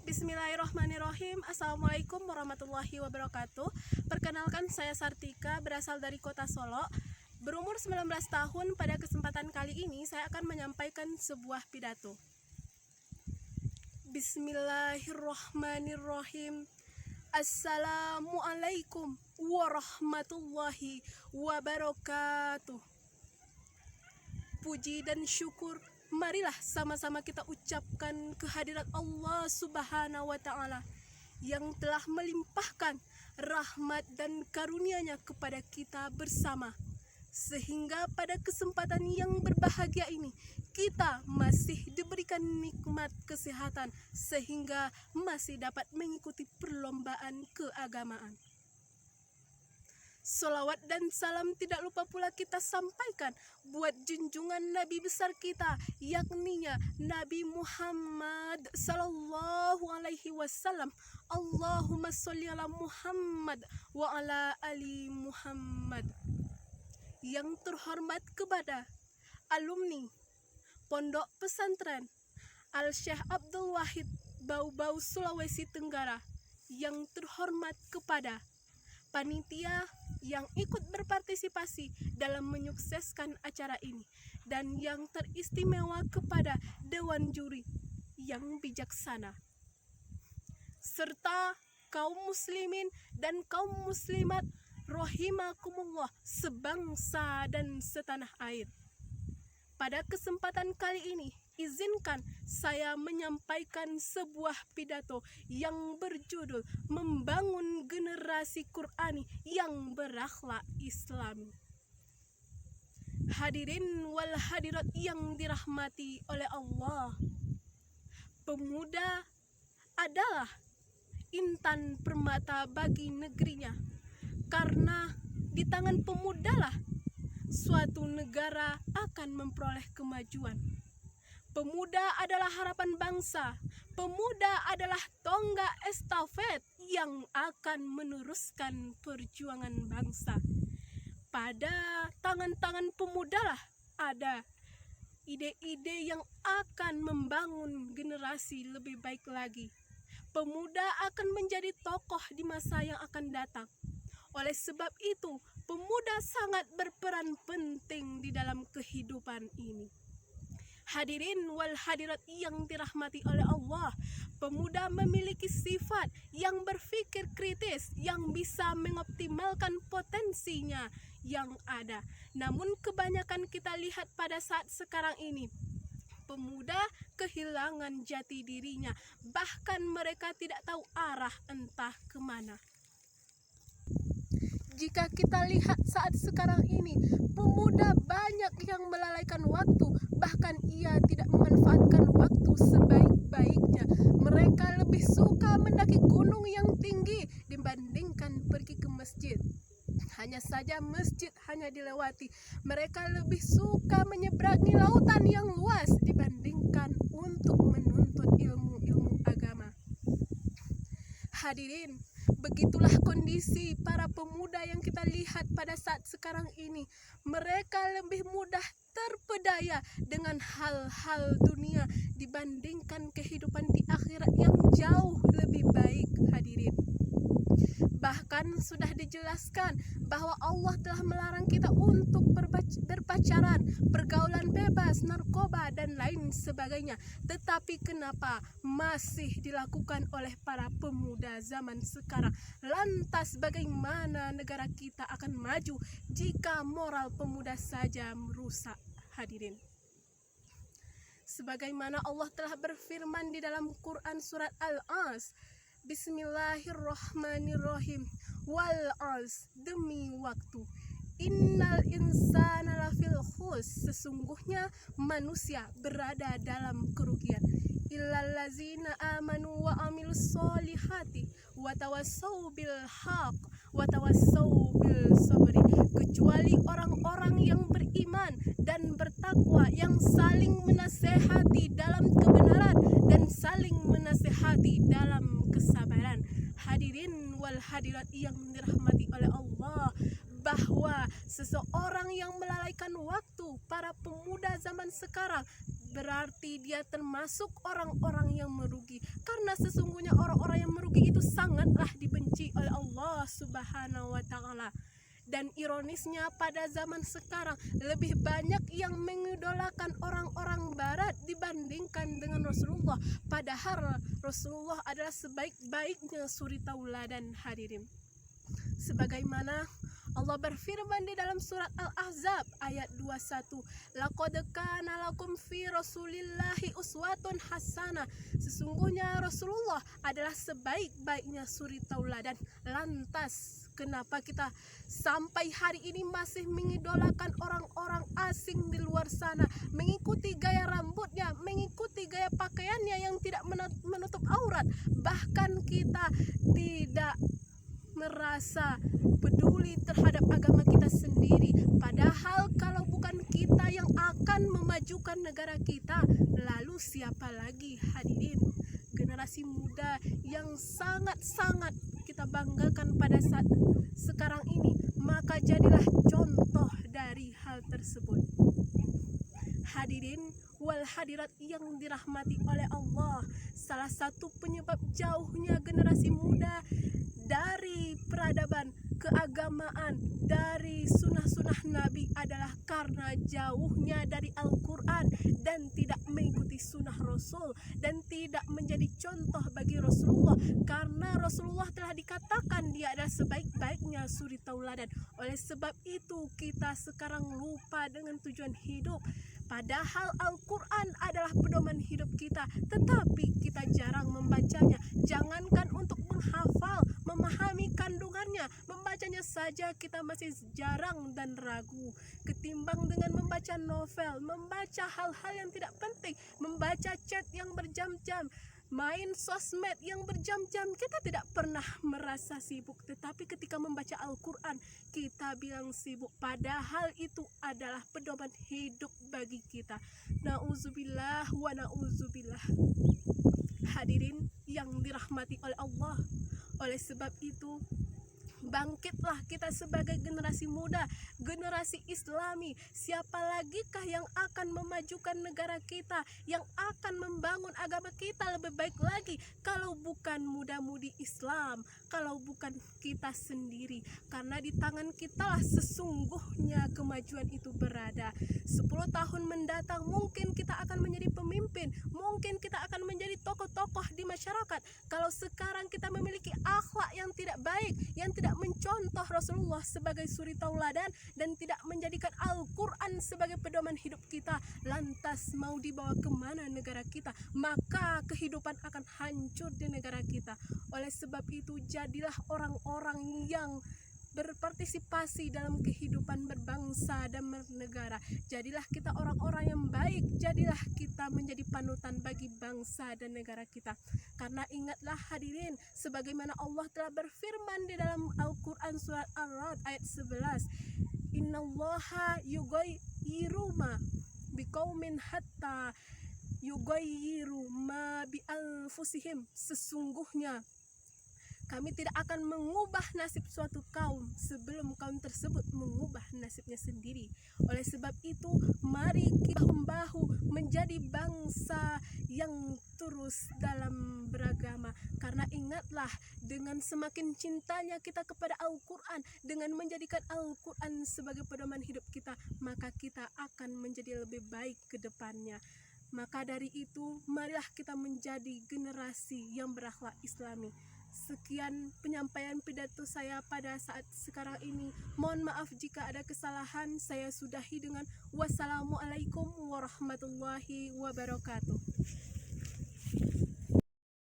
Bismillahirrahmanirrahim. Assalamualaikum warahmatullahi wabarakatuh. Perkenalkan, saya Sartika, berasal dari kota Solo. Berumur 19 tahun, pada kesempatan kali ini saya akan menyampaikan sebuah pidato. Bismillahirrahmanirrahim. Assalamualaikum warahmatullahi wabarakatuh. Puji dan syukur marilah sama-sama kita ucapkan kehadirat Allah Subhanahu wa Ta'ala yang telah melimpahkan rahmat dan karunia-Nya kepada kita bersama, sehingga pada kesempatan yang berbahagia ini kita masih diberikan nikmat kesehatan sehingga masih dapat mengikuti perlombaan keagamaan. Salawat dan salam tidak lupa pula kita sampaikan buat junjungan Nabi besar kita, yakni Nabi Muhammad sallallahu alaihi wasallam. Allahumma sholli ala Muhammad wa ala ali Muhammad. Yang terhormat kepada alumni Pondok Pesantren Al-Syekh Abdul Wahid Bau-Bau Sulawesi Tenggara, yang terhormat kepada panitia yang ikut berpartisipasi dalam menyukseskan acara ini, dan yang teristimewa kepada Dewan Juri yang bijaksana, serta kaum muslimin dan kaum muslimat rahimakumullah sebangsa dan setanah air. Pada kesempatan kali ini, izinkan saya menyampaikan sebuah pidato yang berjudul Membangun Generasi Qur'ani yang Berakhlak Islami. Hadirin wal hadirat yang dirahmati oleh Allah, pemuda adalah intan permata bagi negerinya, karena di tangan pemudalah suatu negara akan memperoleh kemajuan. Pemuda adalah harapan bangsa. Pemuda adalah tonggak estafet yang akan meneruskan perjuangan bangsa. Pada tangan-tangan pemudalah ada ide-ide yang akan membangun generasi lebih baik lagi. Pemuda akan menjadi tokoh di masa yang akan datang. Oleh sebab itu, pemuda sangat berperan penting di dalam kehidupan ini. Hadirin wal hadirat yang dirahmati oleh Allah, pemuda memiliki sifat yang berpikir kritis, yang bisa mengoptimalkan potensinya yang ada. Namun kebanyakan kita lihat pada saat sekarang ini, pemuda kehilangan jati dirinya, bahkan mereka tidak tahu arah entah kemana. Jika kita lihat saat sekarang ini, pemuda banyak yang melalaikan waktu, bahkan ia tidak memanfaatkan waktu sebaik-baiknya. Mereka lebih suka mendaki gunung yang tinggi dibandingkan pergi ke masjid. Hanya saja masjid hanya dilewati. Mereka lebih suka menyeberangi lautan yang luas dibandingkan untuk menuntut ilmu-ilmu agama. Hadirin, begitulah kondisi para pemuda yang kita lihat pada saat sekarang ini. Mereka lebih mudah terpedaya dengan hal-hal dunia dibandingkan kehidupan di akhirat yang jauh lebih baik. Hadirin, bahkan sudah dijelaskan bahwa Allah telah melarang kita untuk berpacaran, pergaulan bebas, narkoba, dan lain sebagainya. Tetapi kenapa masih dilakukan oleh para pemuda zaman sekarang? Lantas bagaimana negara kita akan maju jika moral pemuda saja merusak? Hadirin, sebagaimana Allah telah berfirman di dalam Quran surat Al-As, Bismillahirrahmanirrahim, wal az, demi waktu, innal insana lafil khus, sesungguhnya manusia berada dalam kerugian, illal ladzina amanu wa amilus solihati wa tawassau bil haq wa tawassau bil sabri, kecuali orang-orang yang beriman dan bertakwa, yang saling menasehati dalam kebenaran dan saling menasehati dalam kesabaran. Hadirin wal hadirat yang dirahmati oleh Allah, bahwa seseorang yang melalaikan waktu, para pemuda zaman sekarang, berarti dia termasuk orang-orang yang merugi, karena sesungguhnya orang-orang yang merugi itu sangatlah dibenci oleh Allah Subhanahu wa Ta'ala. Dan ironisnya pada zaman sekarang lebih banyak yang mengidolakan orang-orang barat dibandingkan dengan Rasulullah, padahal Rasulullah adalah sebaik-baiknya suri tauladan, hadirin. Sebagaimana Allah berfirman di dalam surat Al-Ahzab ayat 21, laqad kana lakum fi rasulillahi uswatun hasanah. Sesungguhnya Rasulullah adalah sebaik-baiknya suri tauladan. Lantas kenapa kita sampai hari ini masih mengidolakan orang-orang asing di luar sana, mengikuti gaya rambutnya, mengikuti gaya pakaiannya yang tidak menutup aurat, bahkan kita tidak merasa peduli terhadap agama kita sendiri. Padahal kalau bukan kita yang akan memajukan negara kita, lalu siapa lagi, hadirin? Generasi muda yang sangat-sangat kita banggakan pada saat sekarang ini, maka jadilah contoh dari hal tersebut. Hadirin wal hadirat yang dirahmati oleh Allah, salah satu penyebab jauhnya generasi muda dari peradaban, keagamaan, dari sunnah-sunnah Nabi adalah karena jauhnya dari Al-Quran dan tidak mengikuti sunnah Rasul dan tidak menjadi contoh bagi Rasulullah, karena Rasulullah telah dikatakan dia adalah sebaik-baiknya suri tauladan. Oleh sebab itu kita sekarang lupa dengan tujuan hidup, padahal Al-Quran adalah pedoman hidup kita, tetapi kita jarang membacanya. Jangankan untuk menghafal, memahami kandungannya, membacanya saja kita masih jarang dan ragu. Ketimbang dengan membaca novel, membaca hal-hal yang tidak penting, membaca chat yang berjam-jam, main sosmed yang berjam-jam, kita tidak pernah merasa sibuk. Tetapi ketika membaca Al-Quran, kita bilang sibuk, padahal itu adalah pedoman hidup bagi kita. Na'udzubillah wa na'udzubillah. Hadirin yang dirahmati oleh Allah, oleh sebab itu bangkitlah kita sebagai generasi muda, generasi Islami. Siapa lagikah yang akan memajukan negara kita, yang akan membangun agama kita lebih baik lagi kalau bukan muda-mudi Islam, kalau bukan kita sendiri? Karena di tangan kitalah sesungguhnya kemajuan itu berada. 10 tahun mendatang mungkin kita akan menjadi pemimpin, mungkin kita akan menjadi tokoh-tokoh di masyarakat. Kalau sekarang kita memiliki akhlak yang tidak baik, yang tidak mencontoh Rasulullah sebagai suri tauladan dan tidak menjadikan Al-Quran sebagai pedoman hidup kita, lantas mau dibawa kemana negara kita? Maka kehidupan akan hancur di negara kita. Oleh sebab itu jadilah orang-orang yang berpartisipasi dalam kehidupan berbangsa dan bernegara. Jadilah kita orang-orang yang baik, jadilah kita menjadi panutan bagi bangsa dan negara kita. Karena ingatlah hadirin, sebagaimana Allah telah berfirman di dalam Al-Quran surat Ar-Ra'd ayat 11, innallaha yughayyiru ma biqaumin hatta yughayyiru ma bi anfusihim. Sesungguhnya kami tidak akan mengubah nasib suatu kaum sebelum kaum tersebut mengubah nasibnya sendiri. Oleh sebab itu, mari kita bahu-membahu menjadi bangsa yang terus dalam beragama. Karena ingatlah, dengan semakin cintanya kita kepada Al-Quran, dengan menjadikan Al-Quran sebagai pedoman hidup kita, maka kita akan menjadi lebih baik ke depannya. Maka dari itu, marilah kita menjadi generasi yang berakhlak Islami. Sekian penyampaian pidato saya pada saat sekarang ini. Mohon maaf jika ada kesalahan. Saya sudahi dengan wassalamualaikum warahmatullahi wabarakatuh.